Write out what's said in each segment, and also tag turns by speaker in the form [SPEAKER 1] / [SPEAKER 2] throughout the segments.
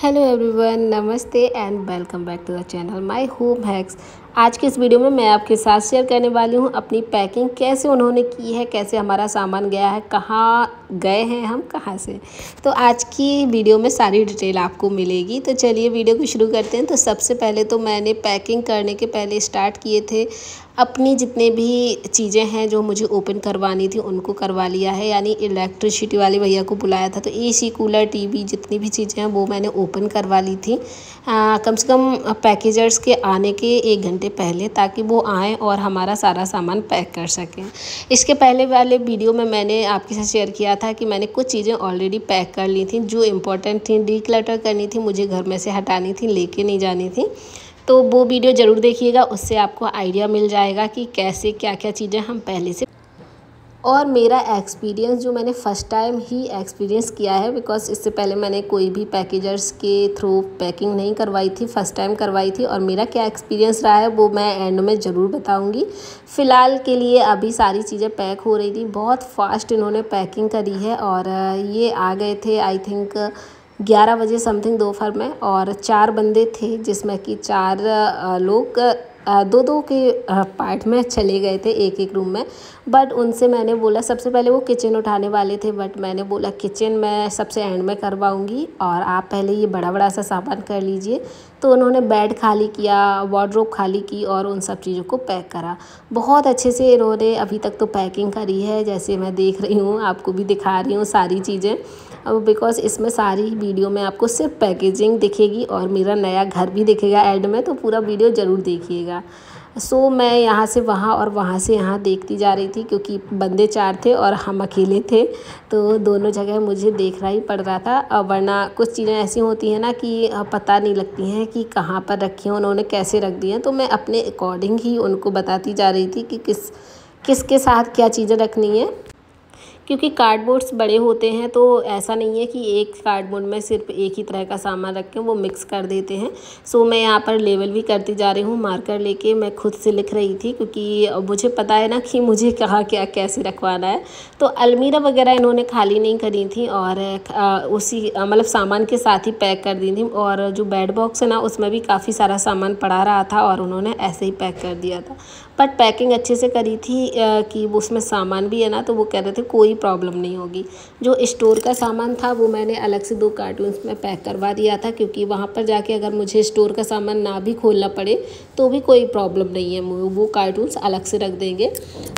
[SPEAKER 1] Hello everyone, नमस्ते and welcome back to the channel my home hacks. आज के इस वीडियो में मैं आपके साथ शेयर करने वाली हूँ अपनी पैकिंग कैसे उन्होंने की है, कैसे हमारा सामान गया है, कहाँ गए हैं हम, कहाँ से। तो आज की वीडियो में सारी डिटेल आपको मिलेगी। तो चलिए वीडियो को शुरू करते हैं। तो सबसे पहले तो मैंने पैकिंग करने के पहले स्टार्ट किए थे अपनी जितने भी चीज़ें हैं जो मुझे ओपन करवानी थी उनको करवा लिया है। यानी इलेक्ट्रिसिटी वाले भैया को बुलाया था, तो एसी, कूलर, टीवी जितनी भी चीज़ें हैं वो मैंने ओपन करवा ली थी कम से कम पैकेजर्स के आने के 1 घंटे पहले, ताकि वो आएँ और हमारा सारा सामान पैक कर सकें। इसके पहले वाले वीडियो में मैंने आपके साथ शेयर किया था कि मैंने कुछ चीज़ें ऑलरेडी पैक कर ली थी जो इम्पोर्टेंट थी, डीक्लटर करनी थी, मुझे घर में से हटानी थी, लेके नहीं जानी थी। तो वो वीडियो ज़रूर देखिएगा, उससे आपको आइडिया मिल जाएगा कि कैसे क्या क्या चीज़ें हम पहले से। और मेरा एक्सपीरियंस जो मैंने फ़र्स्ट टाइम ही एक्सपीरियंस किया है, बिकॉज़ इससे पहले मैंने कोई भी पैकेजर्स के थ्रू पैकिंग नहीं करवाई थी, फ़र्स्ट टाइम करवाई थी। और मेरा क्या एक्सपीरियंस रहा है वो मैं एंड में ज़रूर बताऊंगी। फ़िलहाल के लिए अभी सारी चीज़ें पैक हो रही थी, बहुत फास्ट इन्होंने पैकिंग करी है। और ये आ गए थे आई थिंक 11 बजे समथिंग दोपहर में। और 4 बंदे थे जिसमें कि 4 लोग 2-2 के पार्ट में चले गए थे, एक रूम में। बट उनसे मैंने बोला, सबसे पहले वो किचन उठाने वाले थे, बट मैंने बोला किचन मैं सबसे एंड में करवाऊंगी और आप पहले ये बड़ा बड़ा सा सामान कर लीजिए। तो उन्होंने बेड खाली किया, वार्डरोब खाली की और उन सब चीज़ों को पैक करा। बहुत अच्छे से इन्होंने अभी तक तो पैकिंग करी है, जैसे मैं देख रही हूँ, आपको भी दिखा रही हूँ सारी चीज़ें। अब बिकॉज़ इसमें सारी वीडियो में आपको सिर्फ पैकेजिंग दिखेगी और मेरा नया घर भी दिखेगा एंड में, तो पूरा वीडियो ज़रूर देखिएगा। सो मैं यहाँ से वहाँ और वहाँ से यहाँ देखती जा रही थी, क्योंकि बंदे 4 थे और हम अकेले थे, तो दोनों जगह मुझे देखना ही पड़ रहा था। वरना कुछ चीज़ें ऐसी होती हैं ना कि पता नहीं लगती हैं कि कहाँ पर रखी हैं, उन्होंने कैसे रख दी हैं। तो मैं अपने अकॉर्डिंग ही उनको बताती जा रही थी कि किसके साथ क्या चीज़ें रखनी है, क्योंकि कार्डबोर्ड्स बड़े होते हैं, तो ऐसा नहीं है कि एक कार्डबोर्ड में सिर्फ एक ही तरह का सामान रखें, वो मिक्स कर देते हैं। सो मैं यहाँ पर लेवल भी करती जा रही हूँ, मार्कर लेके मैं खुद से लिख रही थी, क्योंकि मुझे पता है ना कि मुझे कहाँ क्या कैसे रखवाना है। तो अलमीरा वगैरह इन्होंने खाली नहीं करी थी और उसी मतलब सामान के साथ ही पैक कर दी थी। और जो बेड बॉक्स है ना, उसमें भी काफ़ी सारा सामान पड़ा रहा था और उन्होंने ऐसे ही पैक कर दिया था। बट पैकिंग अच्छे से करी थी कि उसमें सामान भी है ना, तो वो कह रहे थे कोई प्रॉब्लम नहीं होगी। जो स्टोर का सामान था वो मैंने अलग से 2 कार्टून्स में पैक करवा दिया था, क्योंकि वहाँ पर जाके अगर मुझे स्टोर का सामान ना भी खोलना पड़े तो भी कोई प्रॉब्लम नहीं है, वो कार्टून्स अलग से रख देंगे।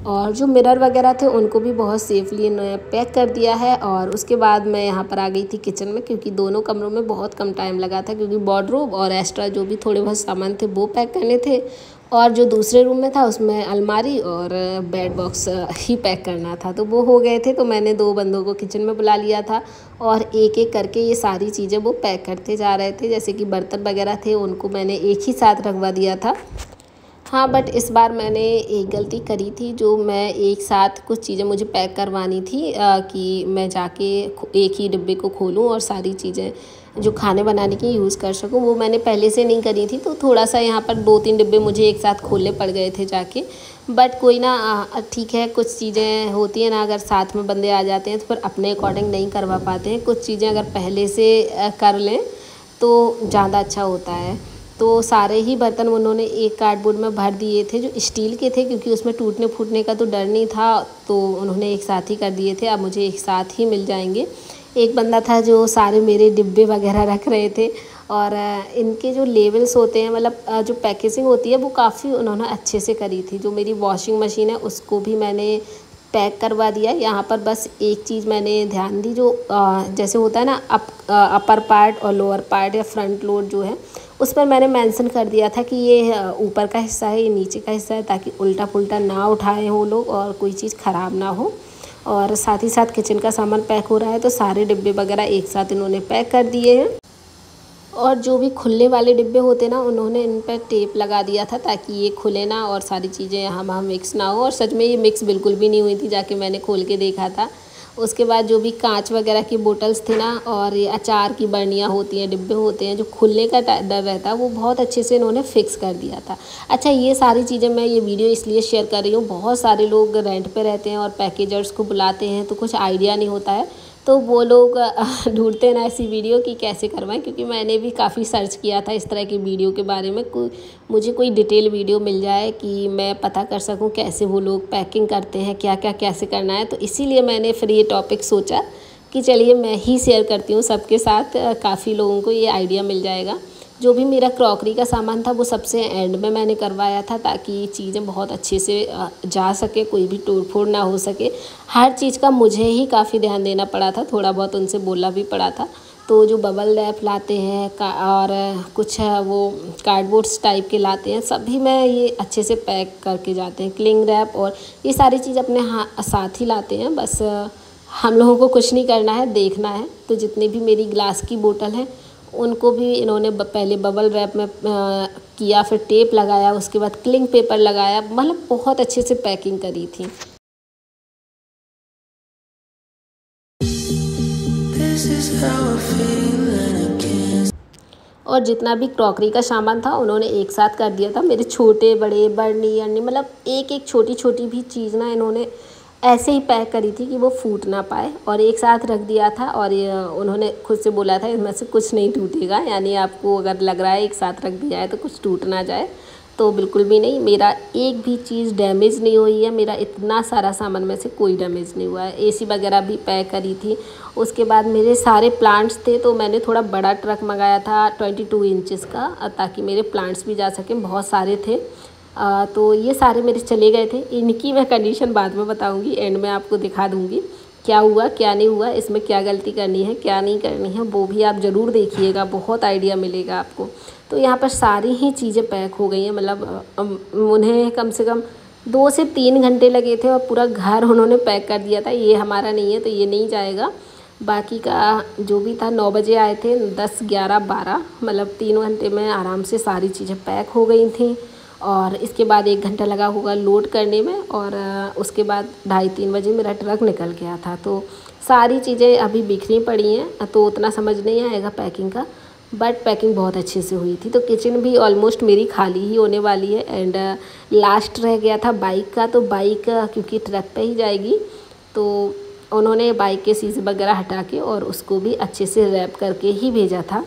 [SPEAKER 1] और जो मिरर वगैरह थे उनको भी बहुत सेफली इन्होंने पैक कर दिया है। और उसके बाद मैं यहाँ पर आ गई थी किचन में, क्योंकि दोनों कमरों में बहुत कम टाइम लगा था, क्योंकि वार्डरोब और एक्स्ट्रा जो भी थोड़े बहुत सामान थे वो पैक करने थे। और जो दूसरे रूम में था उसमें अलमारी और बेड बॉक्स ही पैक करना था, तो वो हो गए थे। तो मैंने 2 बंदों को किचन में बुला लिया था और एक एक करके ये सारी चीज़ें वो पैक करते जा रहे थे। जैसे कि बर्तन वगैरह थे उनको मैंने एक ही साथ रखवा दिया था। हाँ, बट इस बार मैंने एक गलती करी थी, जो मैं एक साथ कुछ चीज़ें मुझे पैक करवानी थी कि मैं जाके एक ही डिब्बे को खोलूँ और सारी चीज़ें जो खाने बनाने की यूज़ कर सकूँ, वो मैंने पहले से नहीं करी थी। तो थोड़ा सा यहाँ पर 2-3 डिब्बे मुझे एक साथ खोलने पड़ गए थे जाके। बट कोई ना, ठीक है, कुछ चीज़ें होती हैं ना, अगर साथ में बंदे आ जाते हैं तो फिर अपने अकॉर्डिंग नहीं करवा पाते हैं। कुछ चीज़ें अगर पहले से कर लें तो ज़्यादा अच्छा होता है। तो सारे ही बर्तन उन्होंने एक कार्डबोर्ड में भर दिए थे, जो स्टील के थे, क्योंकि उसमें टूटने फूटने का तो डर नहीं था, तो उन्होंने एक साथ ही कर दिए थे। अब मुझे एक साथ ही मिल जाएंगे। एक बंदा था जो सारे मेरे डिब्बे वगैरह रख रहे थे। और इनके जो लेवल्स होते हैं, मतलब जो पैकेजिंग होती है, वो काफ़ी उन्होंने अच्छे से करी थी। जो मेरी वॉशिंग मशीन है उसको भी मैंने पैक करवा दिया। यहाँ पर बस एक चीज़ मैंने ध्यान दी, जो जैसे होता है ना अपर पार्ट और लोअर पार्ट या फ्रंट लोड जो है, उस पर मैंने मेंशन कर दिया था कि ये ऊपर का हिस्सा है, ये नीचे का हिस्सा है, ताकि उल्टा पुल्टा ना उठाएं वो लोग और कोई चीज़ ख़राब ना हो। और साथ ही साथ किचन का सामान पैक हो रहा है, तो सारे डिब्बे वगैरह एक साथ इन्होंने पैक कर दिए हैं। और जो भी खुलने वाले डिब्बे होते ना, उन्होंने इन पर टेप लगा दिया था ताकि ये खुले ना और सारी चीज़ें यहाँ मिक्स ना हो। और सच में ये मिक्स बिल्कुल भी नहीं हुई थी, जाके मैंने खोल के देखा था। उसके बाद जो भी कांच वगैरह की बोतल्स थी ना, और ये अचार की बर्नियाँ होती हैं, डिब्बे होते हैं, जो खुलने का डर रहता है, वो बहुत अच्छे से इन्होंने फिक्स कर दिया था। अच्छा, ये सारी चीज़ें मैं ये वीडियो इसलिए शेयर कर रही हूँ, बहुत सारे लोग रेंट पे रहते हैं और पैकेजर्स को बुलाते हैं, तो कुछ आइडिया नहीं होता है। तो वो लोग ढूंढते ना ऐसी वीडियो कि कैसे करवाएं, क्योंकि मैंने भी काफ़ी सर्च किया था इस तरह की वीडियो के बारे में। मुझे कोई डिटेल वीडियो मिल जाए कि मैं पता कर सकूं कैसे वो लोग पैकिंग करते हैं, क्या क्या कैसे करना है। तो इसीलिए मैंने फिर ये टॉपिक सोचा कि चलिए मैं ही शेयर करती हूँ सबके साथ, काफ़ी लोगों को ये आइडिया मिल जाएगा। जो भी मेरा क्रॉकरी का सामान था वो सबसे एंड में मैंने करवाया था, ताकि चीज़ें बहुत अच्छे से जा सके, कोई भी तोड़ फोड़ ना हो सके। हर चीज़ का मुझे ही काफ़ी ध्यान देना पड़ा था, थोड़ा बहुत उनसे बोलना भी पड़ा था। तो जो बबल रैप लाते हैं और कुछ वो कार्डबोर्ड्स टाइप के लाते हैं, सभी में ये अच्छे से पैक करके जाते हैं। क्लिंग रैप और ये सारी चीज़ अपने साथ ही लाते हैं। बस हम लोगों को कुछ नहीं करना है, देखना है। तो जितनी भी मेरी ग्लास की बोतल है उनको भी इन्होंने पहले बबल रैप में किया, फिर टेप लगाया, उसके बाद क्लिंग पेपर लगाया, मतलब बहुत अच्छे से पैकिंग करी थी। और जितना भी क्रॉकरी का सामान था उन्होंने एक साथ कर दिया था। मेरे छोटे बड़े बर्नी अर्नी, मतलब एक एक छोटी छोटी भी चीज़ ना इन्होंने ऐसे ही पैक करी थी कि वो फूट ना पाए, और एक साथ रख दिया था। और उन्होंने खुद से बोला था इसमें से कुछ नहीं टूटेगा, यानी आपको अगर लग रहा है एक साथ रख दिया है तो कुछ टूट ना जाए, तो बिल्कुल भी नहीं। मेरा एक भी चीज़ डैमेज नहीं हुई है, मेरा इतना सारा सामान में से कोई डैमेज नहीं हुआ है। एसी वगैरह भी पैक करी थी। उसके बाद मेरे सारे प्लांट्स थे, तो मैंने थोड़ा बड़ा ट्रक मंगाया था 22 इंचज़ का, ताकि मेरे प्लांट्स भी जा सकें, बहुत सारे थे। तो ये सारे मेरे चले गए थे। इनकी मैं कंडीशन बाद में बताऊंगी, एंड में आपको दिखा दूंगी क्या हुआ क्या नहीं हुआ, इसमें क्या गलती करनी है क्या नहीं करनी है, वो भी आप ज़रूर देखिएगा, बहुत आइडिया मिलेगा आपको। तो यहाँ पर सारी ही चीज़ें पैक हो गई हैं, मतलब उन्हें कम से कम 2 से 3 घंटे लगे थे, और पूरा घर उन्होंने पैक कर दिया था। ये हमारा नहीं है तो ये नहीं जाएगा। बाकी का जो भी था 9 बजे आए थे, 10, 11, 12, मतलब 3 घंटे में आराम से सारी चीज़ें पैक हो गई थी। और इसके बाद 1 घंटा लगा होगा लोड करने में, और उसके बाद 2:30-3 बजे मेरा ट्रक निकल गया था। तो सारी चीज़ें अभी बिखरी पड़ी हैं, तो उतना समझ नहीं आएगा पैकिंग का, बट पैकिंग बहुत अच्छे से हुई थी। तो किचन भी ऑलमोस्ट मेरी खाली ही होने वाली है। एंड लास्ट रह गया था बाइक का, तो बाइक क्योंकि ट्रक पे ही जाएगी, तो उन्होंने बाइक के शीशे वगैरह हटा के और उसको भी अच्छे से रैप करके ही भेजा था।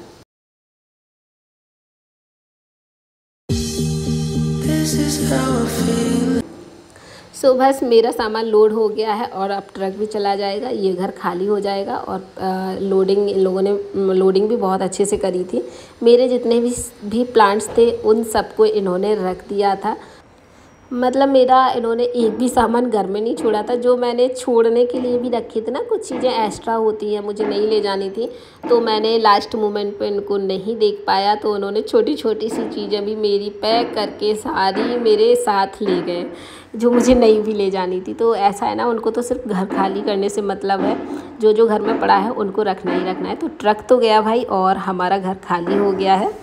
[SPEAKER 1] सो बस मेरा सामान लोड हो गया है, और अब ट्रक भी चला जाएगा, ये घर खाली हो जाएगा। और लोडिंग, इन लोगों ने लोडिंग भी बहुत अच्छे से करी थी। मेरे जितने भी प्लांट्स थे उन सबको इन्होंने रख दिया था। मतलब मेरा इन्होंने एक भी सामान घर में नहीं छोड़ा था। जो मैंने छोड़ने के लिए भी रखी थी ना, कुछ चीज़ें एक्स्ट्रा होती हैं, मुझे नहीं ले जानी थी, तो मैंने लास्ट मोमेंट पे इनको नहीं देख पाया, तो उन्होंने छोटी छोटी सी चीज़ें भी मेरी पैक करके सारी मेरे साथ ले गए, जो मुझे नहीं भी ले जानी थी। तो ऐसा है ना, उनको तो सिर्फ घर खाली करने से मतलब है, जो जो घर में पड़ा है उनको रखना ही रखना है। तो ट्रक तो गया भाई, और हमारा घर खाली हो गया है।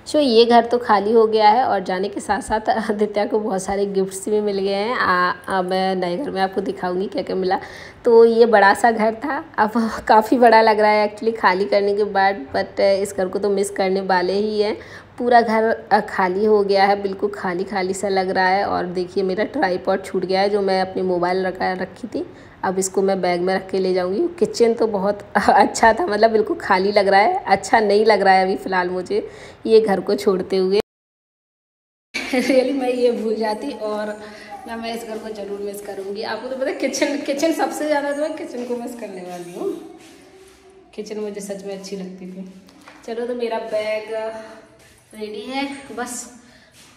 [SPEAKER 1] सो ये घर तो खाली हो गया है, और जाने के साथ साथ आदित्य को बहुत सारे गिफ्ट्स भी मिल गए हैं। मैं नए घर में आपको दिखाऊंगी क्या क्या मिला। तो ये बड़ा सा घर था, अब काफ़ी बड़ा लग रहा है एक्चुअली खाली करने के बाद, बट इस घर को तो मिस करने वाले ही हैं। पूरा घर खाली हो गया है, बिल्कुल खाली खाली सा लग रहा है। और देखिए मेरा ट्राईपॉड छूट गया है, जो मैं अपनी मोबाइल रखी थी, अब इसको मैं बैग में रख के ले जाऊंगी। किचन तो बहुत अच्छा था, मतलब बिल्कुल खाली लग रहा है, अच्छा नहीं लग रहा है अभी फ़िलहाल मुझे ये घर को छोड़ते हुए। रियली मैं ये भूल जाती, और ना मैं इस घर को ज़रूर मिस करूँगी। आपको तो पता है, किचन सबसे ज़्यादा तो मैं किचन को मिस करने वाली हूँ। किचन मुझे सच में अच्छी लगती थी। चलो, तो मेरा बैग रेडी है, बस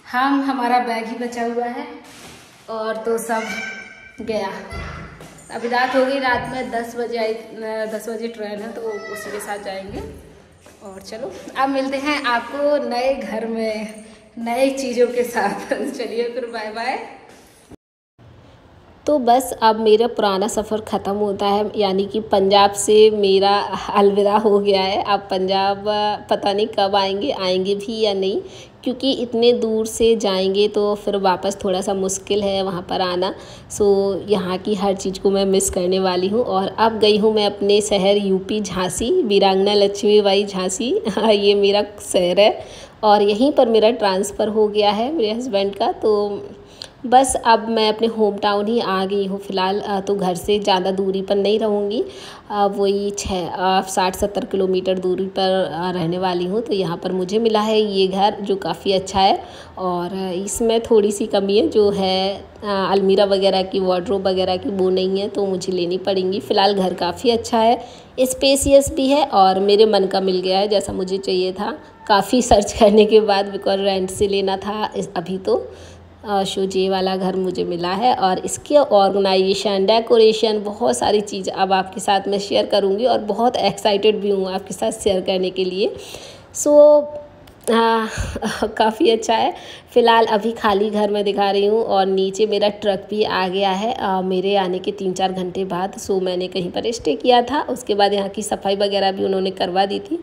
[SPEAKER 1] हमारा बैग ही बचा हुआ है, और तो सब गया। अभी रात हो गई, रात में 10 बजे आई, 10 बजे ट्रेन है, तो उसी के साथ जाएंगे। और चलो अब मिलते हैं आपको नए घर में नए चीज़ों के साथ। चलिए फिर, बाय बाय। तो बस अब मेरा पुराना सफ़र ख़त्म होता है, यानी कि पंजाब से मेरा अलविदा हो गया है। अब पंजाब पता नहीं कब आएंगे भी या नहीं, क्योंकि इतने दूर से जाएंगे तो फिर वापस थोड़ा सा मुश्किल है वहाँ पर आना। सो यहाँ की हर चीज़ को मैं मिस करने वाली हूँ। और अब गई हूँ मैं अपने शहर यूपी झांसी, वीरांगना लक्ष्मीबाई झांसी ये मेरा शहर है और यहीं पर मेरा ट्रांसफ़र हो गया है मेरे हस्बैंड का। तो बस अब मैं अपने होम टाउन ही आ गई हूँ फ़िलहाल। तो घर से ज़्यादा दूरी पर नहीं रहूँगी, वही 60-70 किलोमीटर दूरी पर रहने वाली हूँ। तो यहाँ पर मुझे मिला है ये घर, जो काफ़ी अच्छा है। और इसमें थोड़ी सी कमी है, जो है अलमीरा वगैरह की, वार्डरोब वगैरह की, वो नहीं है, तो मुझे लेनी पड़ेंगी। फ़िलहाल घर काफ़ी अच्छा है, स्पेसियस भी है और मेरे मन का मिल गया है जैसा मुझे चाहिए था, काफ़ी सर्च करने के बाद, बिकॉज रेंट से लेना था अभी। तो ये वाला घर मुझे मिला है और इसके ऑर्गेनाइजेशन, डेकोरेशन, बहुत सारी चीज़ अब आपके साथ मैं शेयर करूँगी और बहुत एक्साइटेड भी हूँ आपके साथ शेयर करने के लिए। काफ़ी अच्छा है। फ़िलहाल अभी खाली घर में दिखा रही हूँ और नीचे मेरा ट्रक भी आ गया है मेरे आने के 3-4 घंटे बाद। मैंने कहीं पर स्टे किया था, उसके बाद यहाँ की सफाई वगैरह भी उन्होंने करवा दी थी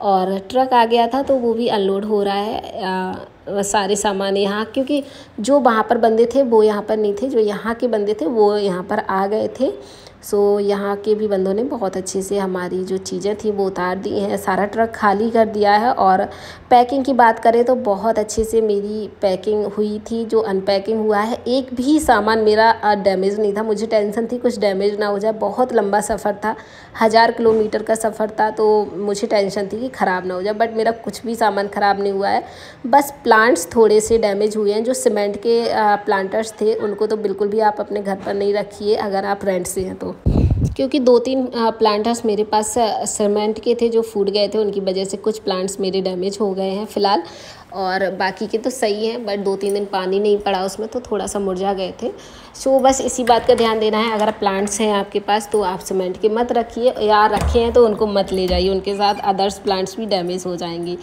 [SPEAKER 1] और ट्रक आ गया था, तो वो भी अनलोड हो रहा है सारे सामान यहाँ, क्योंकि जो वहाँ पर बंदे थे वो यहाँ पर नहीं थे, जो यहाँ के बंदे थे वो यहाँ पर आ गए थे। यहाँ के भी बंदों ने बहुत अच्छे से हमारी जो चीज़ें थी वो उतार दी हैं, सारा ट्रक खाली कर दिया है। और पैकिंग की बात करें तो बहुत अच्छे से मेरी पैकिंग हुई थी। जो अनपैकिंग हुआ है, एक भी सामान मेरा डैमेज नहीं था। मुझे टेंशन थी कुछ डैमेज ना हो जाए, बहुत लंबा सफ़र था, 1000 किलोमीटर का सफ़र था, तो मुझे टेंशन थी कि ख़राब ना हो जाए, बट मेरा कुछ भी सामान ख़राब नहीं हुआ है। बस प्लांट्स थोड़े से डैमेज हुए हैं, जो सीमेंट के प्लांटर्स थे उनको तो बिल्कुल भी आप अपने घर पर नहीं रखिए अगर आप रेंट से हैं तो, क्योंकि 2-3 प्लांटर्स मेरे पास सीमेंट के थे जो फूट गए थे, उनकी वजह से कुछ प्लांट्स मेरे डैमेज हो गए हैं फ़िलहाल। और बाकी के तो सही हैं, बट 2-3 दिन पानी नहीं पड़ा उसमें, तो थोड़ा सा मुरझा गए थे। बस इसी बात का ध्यान देना है, अगर प्लांट्स हैं आपके पास तो आप सीमेंट के मत रखिए, या रखे हैं तो उनको मत ले जाइए, उनके साथ अदर्स प्लांट्स भी डैमेज हो जाएंगी।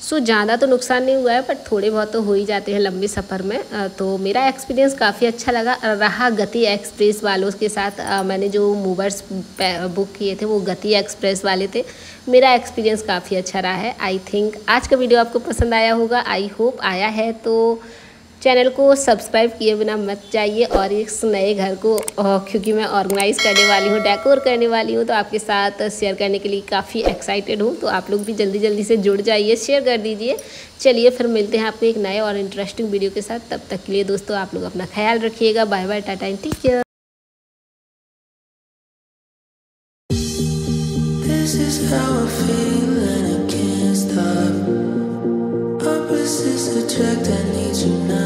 [SPEAKER 1] ज़्यादा तो नुकसान नहीं हुआ है, बट थोड़े बहुत तो हो ही जाते हैं लंबे सफ़र में। तो मेरा एक्सपीरियंस काफ़ी अच्छा रहा गति एक्सप्रेस वालों के साथ। मैंने जो मूवर्स बुक किए थे वो गति एक्सप्रेस वाले थे। मेरा एक्सपीरियंस काफ़ी अच्छा रहा है। आई थिंक आज का वीडियो आपको पसंद आया होगा, आई होप आया है। तो चैनल को सब्सक्राइब किए बिना मत जाइए और इस नए घर को क्योंकि मैं ऑर्गेनाइज़ करने वाली हूँ, डेकोर करने वाली हूँ, तो आपके साथ शेयर करने के लिए काफ़ी एक्साइटेड हूँ। तो आप लोग भी जल्दी जल्दी से जुड़ जाइए, शेयर कर दीजिए। चलिए फिर मिलते हैं आपको एक नए और इंटरेस्टिंग वीडियो के साथ। तब तक के लिए दोस्तों आप लोग अपना ख्याल रखिएगा। Bye bye, tata and take care. This is how I feel and I can't stop. Opposites attract, I need you now.